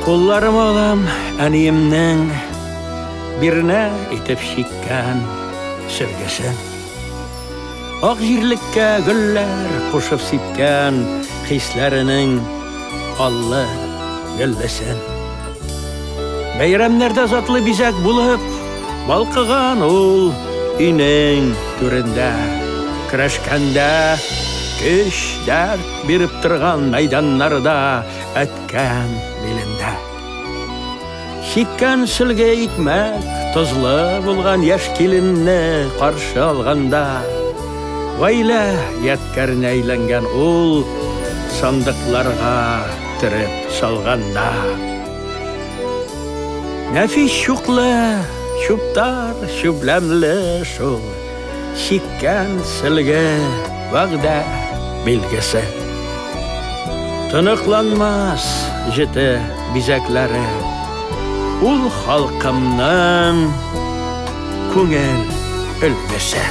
Kullarım olam aniyimnin birine itip şikkan sürgesen. Ak jirlikka güller kuşup sipkan hislerinin Allah güllesen. Beyramlarda zatlı bizek bulup balkıgan ol inen türünde. Kıraşkanda köş dert birip turgan meydanlarda etken bilinde. Şikkan sülge itmek tuzlu bulgan yaş kilinni karşı alganda. Vayla yetkerin eylengen ol sandıklarga tirip salganda. Nefis şukla, şuptar, şublemli şul. Şikkan sülge vagda bilgisi. Tınıklanmaz jiti bizekleri. Ul halkımның көңіл үлгісі.